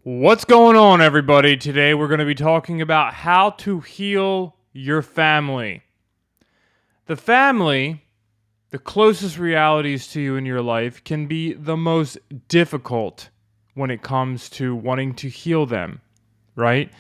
What's going on, everybody? Today we're going to be talking about how to heal your family. The family, the closest realities to you in your life, can be the most difficult when it comes to wanting to heal them, right?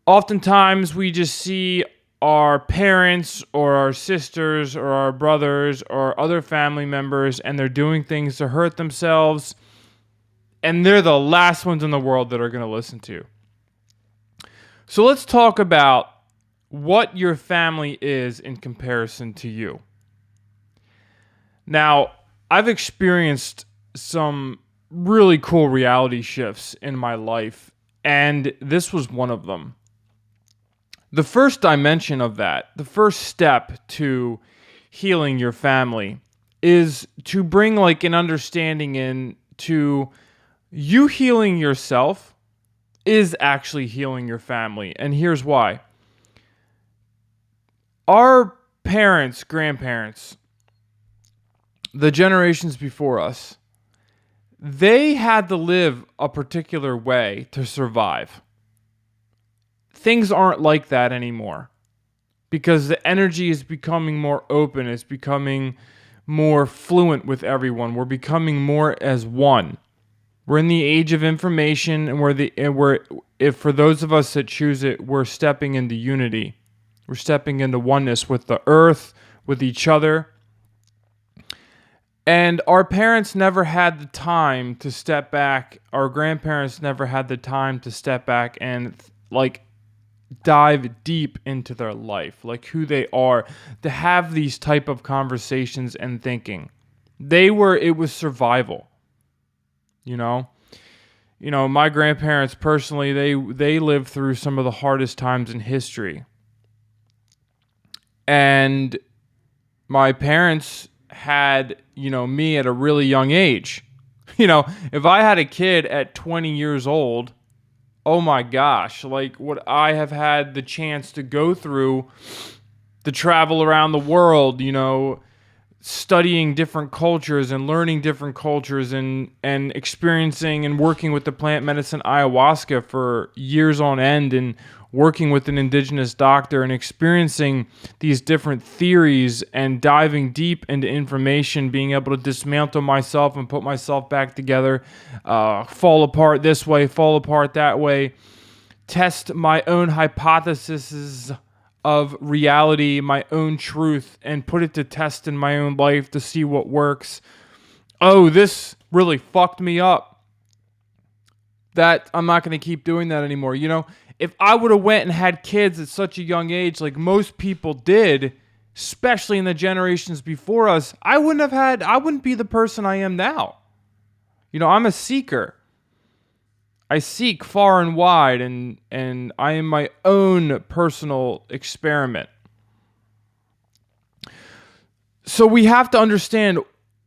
Oftentimes we just see our parents or our sisters or our brothers or other family members and they're doing things to hurt themselves, and they're the last ones in the world that are going to listen to. So let's talk about what your family is in comparison to you. Now, I've experienced some really cool reality shifts in my life, and this was one of them. The first dimension of that, the first step to healing your family, is to bring like an understanding in to you healing yourself is actually healing your family. And here's why. Our parents, grandparents, the generations before us, they had to live a particular way to survive. Things aren't like that anymore because the energy is becoming more open, it's becoming more fluent with everyone. We're becoming more as one. We're in the age of information, and if for those of us that choose it, we're stepping into unity. We're stepping into oneness with the earth, with each other. And our parents never had the time to step back. Our grandparents never had the time to step back and dive deep into their life, like who they are, to have these type of conversations and thinking. It was survival. You know, my grandparents personally, they lived through some of the hardest times in history. And my parents had, me at a really young age. If I had a kid at 20 years old, oh my gosh, like what I have had the chance to go through, to travel around the world, studying different cultures and learning different cultures and experiencing and working with the plant medicine ayahuasca for years on end, and working with an indigenous doctor and experiencing these different theories and diving deep into information, being able to dismantle myself and put myself back together, fall apart this way, fall apart that way, test my own hypotheses of reality, my own truth, and put it to test in my own life to see what works. Oh, this really fucked me up. That I'm not going to keep doing that anymore. If I would have went and had kids at such a young age like most people did, especially in the generations before us, I wouldn't be the person I am now. I'm a seeker. I seek far and wide, and I am my own personal experiment. So we have to understand,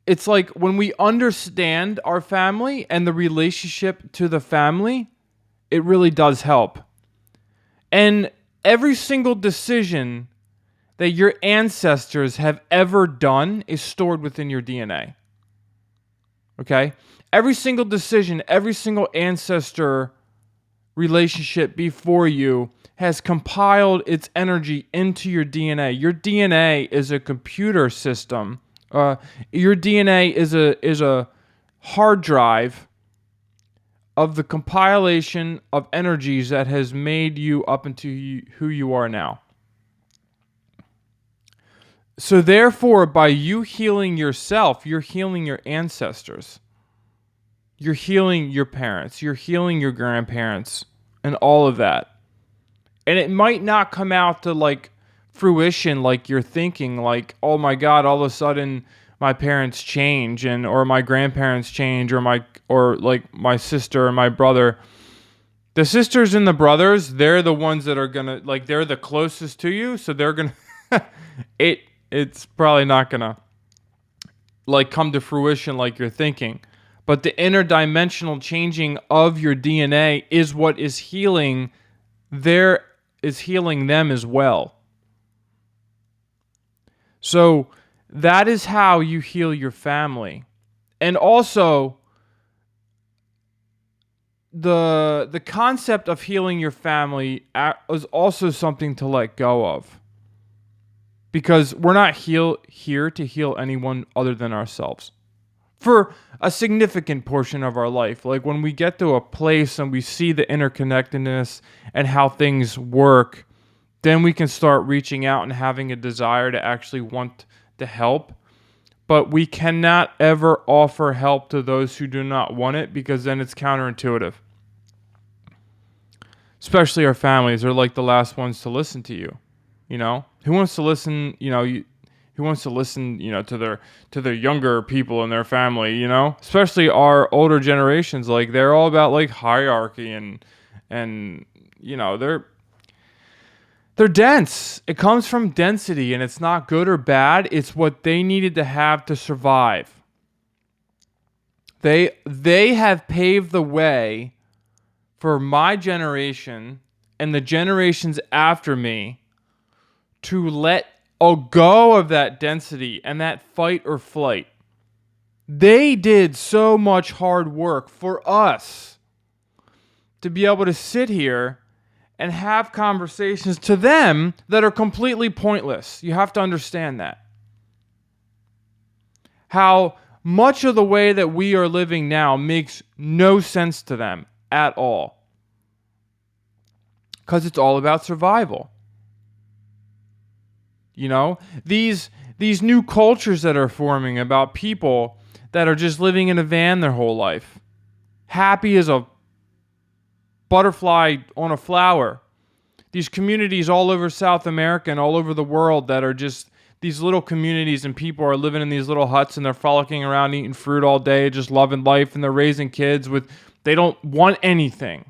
it's like when we understand our family and the relationship to the family, it really does help. And every single decision that your ancestors have ever done is stored within your DNA. Okay? Every single decision, every single ancestor relationship before you has compiled its energy into your DNA. Your DNA is a computer system. Your DNA is a hard drive of the compilation of energies that has made you up into who you are now. So therefore, by you healing yourself, you're healing your ancestors. You're healing your parents. You're healing your grandparents and all of that. And it might not come out to like fruition like you're thinking, like, oh my God, all of a sudden my parents change or my grandparents change or my sister and my brother. The sisters and the brothers, they're the ones that are gonna, like, they're the closest to you, so they're gonna it's probably not gonna like come to fruition like you're thinking. But the interdimensional changing of your DNA is what is healing them as well. So that is how you heal your family. And also, the concept of healing your family is also something to let go of, because we're not here to heal anyone other than ourselves for a significant portion of our life. Like when we get to a place and we see the interconnectedness and how things work, then we can start reaching out and having a desire to actually want to help. But we cannot ever offer help to those who do not want it, because then it's counterintuitive. Especially our families are like the last ones to listen to you. You know, who wants to listen? Who wants to listen? To their younger people in their family. Especially our older generations. Like they're all about like hierarchy and they're dense. It comes from density, and it's not good or bad. It's what they needed to have to survive. They have paved the way for my generation and the generations after me to let go of that density and that fight or flight. They did so much hard work for us to be able to sit here and have conversations to them that are completely pointless. You have to understand that. How much of the way that we are living now makes no sense to them at all. Because it's all about survival. These new cultures that are forming about people that are just living in a van their whole life, happy as a butterfly on a flower. These communities all over South America and all over the world that are just these little communities, and people are living in these little huts and they're frolicking around eating fruit all day, just loving life, and they're raising kids they don't want anything.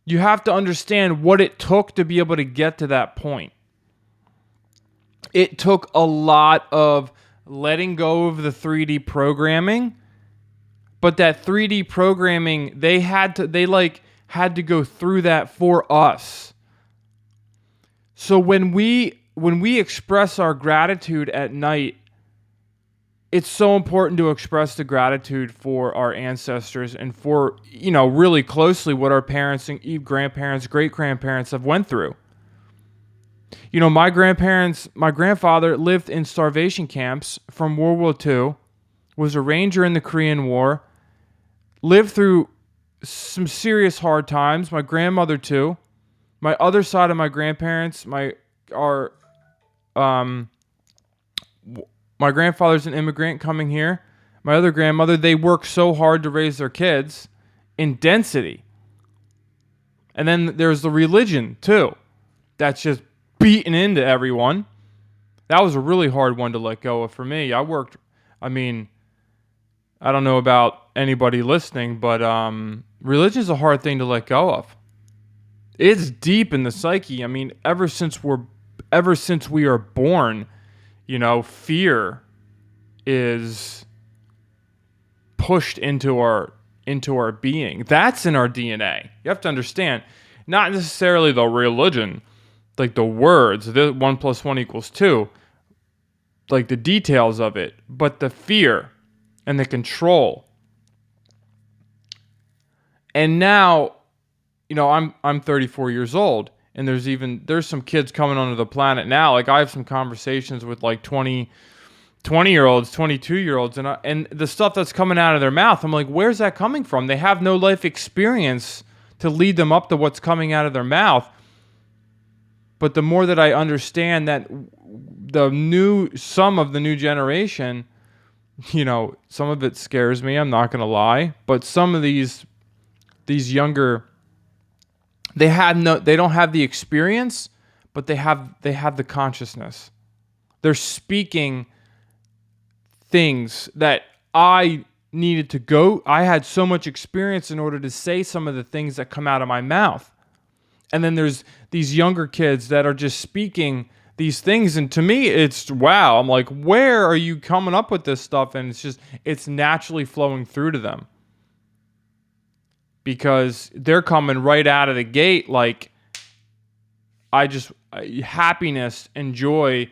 You have to understand what it took to be able to get to that point. It took a lot of letting go of the 3D programming, but that 3D programming, they had to go through that for us. So when we express our gratitude at night, it's so important to express the gratitude for our ancestors and for, really closely what our parents and grandparents, great-grandparents have went through. My grandfather lived in starvation camps from World War II, was a ranger in the Korean War, lived through some serious hard times. My grandmother too. My other side of my grandparents, my grandfather's an immigrant coming here. My other grandmother, they worked so hard to raise their kids in density. And then there's the religion too. That's just beaten into everyone. That was a really hard one to let go of for me. I don't know about anybody listening, but religion is a hard thing to let go of. It's deep in the psyche. Ever since we are born, fear is pushed into our being. That's in our DNA. You have to understand, not necessarily the religion, like the words, 1 + 1 = 2, like the details of it, but the fear and the control. And now, I'm 34 years old, and there's some kids coming onto the planet now. Like I have some conversations with like 20-year-olds, 22-year-olds, and the stuff that's coming out of their mouth, I'm like, where's that coming from? They have no life experience to lead them up to what's coming out of their mouth. But the more that I understand that some of the new generation, some of it scares me, I'm not going to lie, but some of these younger, they don't have the experience, but they have the consciousness. They're speaking things that I had so much experience in order to say some of the things that come out of my mouth. And then there's these younger kids that are just speaking these things. And to me, it's wow. I'm like, where are you coming up with this stuff? And it's naturally flowing through to them. Because they're coming right out of the gate like, happiness and joy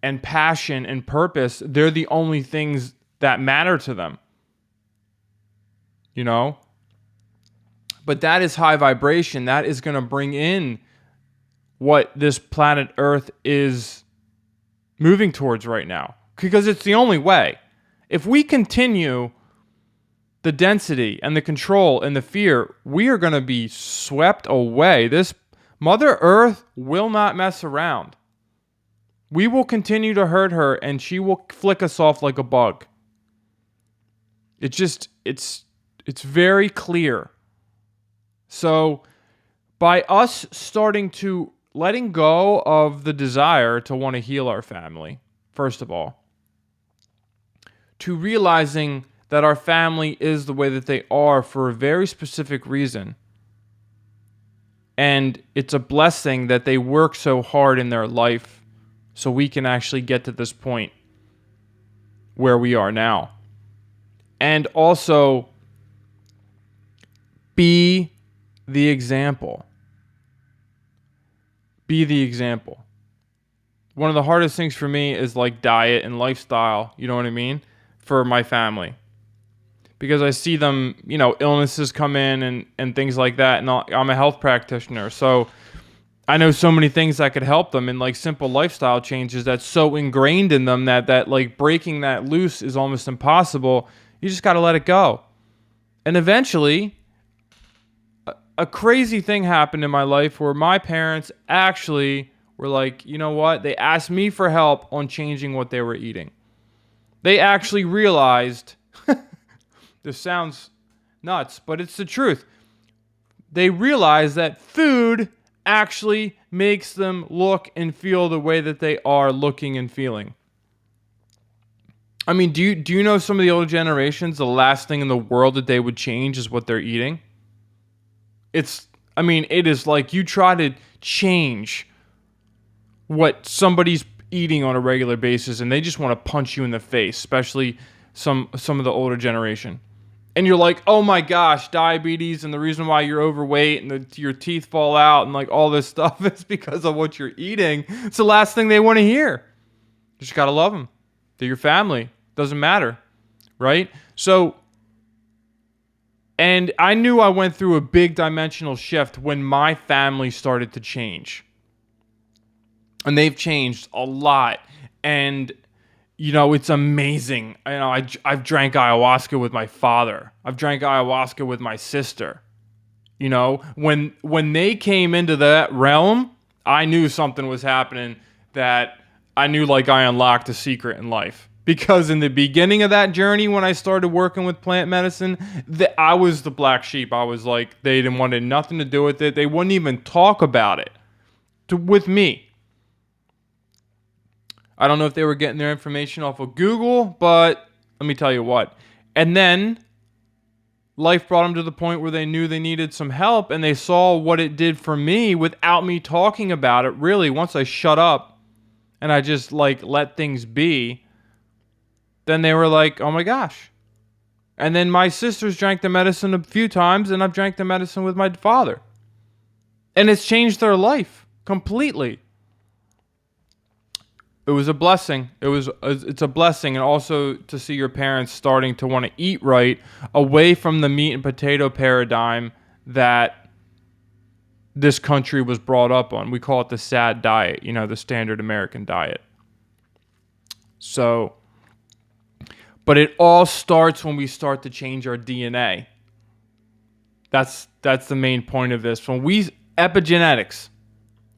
and passion and purpose, they're the only things that matter to them. But that is high vibration. That is going to bring in what this planet Earth is moving towards right now, because it's the only way. If we continue the density and the control and the fear, we are going to be swept away. This Mother Earth will not mess around. We will continue to hurt her, and she will flick us off like a bug. It's very clear. So by us starting to letting go of the desire to want to heal our family, first of all, to realizing that our family is the way that they are for a very specific reason. And it's a blessing that they work so hard in their life so we can actually get to this point where we are now. And also be the example. Be the example. One of the hardest things for me is like diet and lifestyle, you know what I mean, for my family. Because I see them, illnesses come in and things like that. And I'm a health practitioner. So I know so many things that could help them, and like simple lifestyle changes that's so ingrained in them that like breaking that loose is almost impossible. You just got to let it go. And eventually, a crazy thing happened in my life where my parents actually were like, you know what? They asked me for help on changing what they were eating. They actually realized, this sounds nuts, but it's the truth. They realized that food actually makes them look and feel the way that they are looking and feeling. I mean, do you know some of the older generations, the last thing in the world that they would change is what they're eating? It is like you try to change what somebody's eating on a regular basis and they just want to punch you in the face, especially some of the older generation. And you're like, oh my gosh, diabetes, and the reason why you're overweight and your teeth fall out and like all this stuff is because of what you're eating. It's the last thing they want to hear. You just got to love them. They're your family. Doesn't matter, right? So, and I knew I went through a big dimensional shift when my family started to change. And they've changed a lot. And it's amazing. I've drank ayahuasca with my father. I've drank ayahuasca with my sister. When they came into that realm, I knew something was happening, that I knew like I unlocked a secret in life. Because in the beginning of that journey, when I started working with plant medicine, I was the black sheep. I was like, they didn't want nothing to do with it. They wouldn't even talk about it with me. I don't know if they were getting their information off of Google, but let me tell you what. And then life brought them to the point where they knew they needed some help, and they saw what it did for me without me talking about it. Really, once I shut up and I just like let things be, then they were like, oh my gosh. And then my sisters drank the medicine a few times, and I've drank the medicine with my father. And it's changed their life completely. It was a blessing. It's a blessing. And also to see your parents starting to want to eat right, away from the meat and potato paradigm that this country was brought up on. We call it the SAD diet, the standard American diet. So, but it all starts when we start to change our DNA. That's the main point of this. Epigenetics,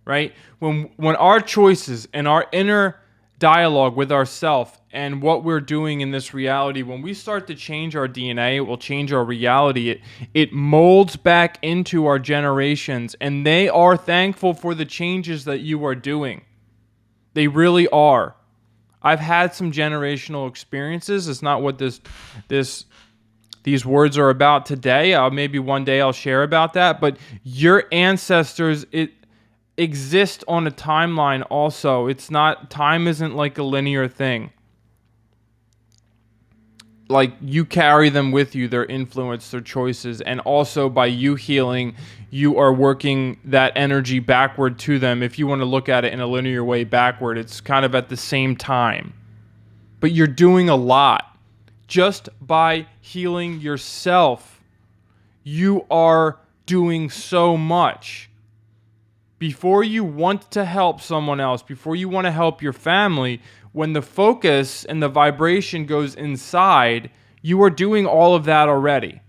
right? When our choices and our inner dialogue with ourself and what we're doing in this reality, when we start to change our DNA, it will change our reality. It molds back into our generations, and they are thankful for the changes that you are doing. They really are. I've had some generational experiences. It's not what these words are about today. Maybe one day I'll share about that. But your ancestors, exist on a timeline also. Time isn't like a linear thing. Like, you carry them with you, their influence, their choices, and also by you healing, you are working that energy backward to them. If you want to look at it in a linear way backward, it's kind of at the same time. But you're doing a lot. Just by healing yourself, you are doing so much. Before you want to help someone else, before you want to help your family, when the focus and the vibration goes inside, you are doing all of that already.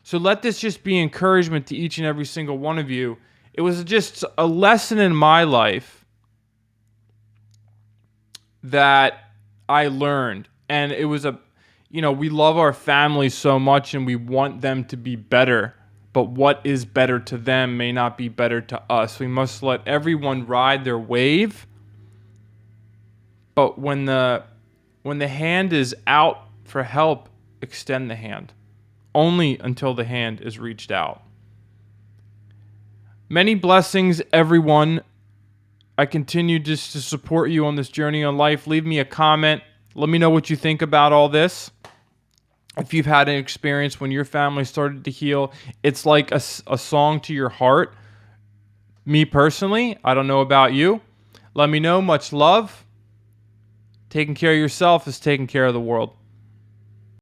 So let this just be encouragement to each and every single one of you. It was just a lesson in my life that I learned. And it was we love our family so much and we want them to be better. But what is better to them may not be better to us. We must let everyone ride their wave. But when the hand is out for help, extend the hand. Only until the hand is reached out. Many blessings, everyone. I continue just to support you on this journey on life. Leave me a comment. Let me know what you think about all this. If you've had an experience when your family started to heal, it's like a song to your heart. Me personally, I don't know about you. Let me know. Much love. Taking care of yourself is taking care of the world.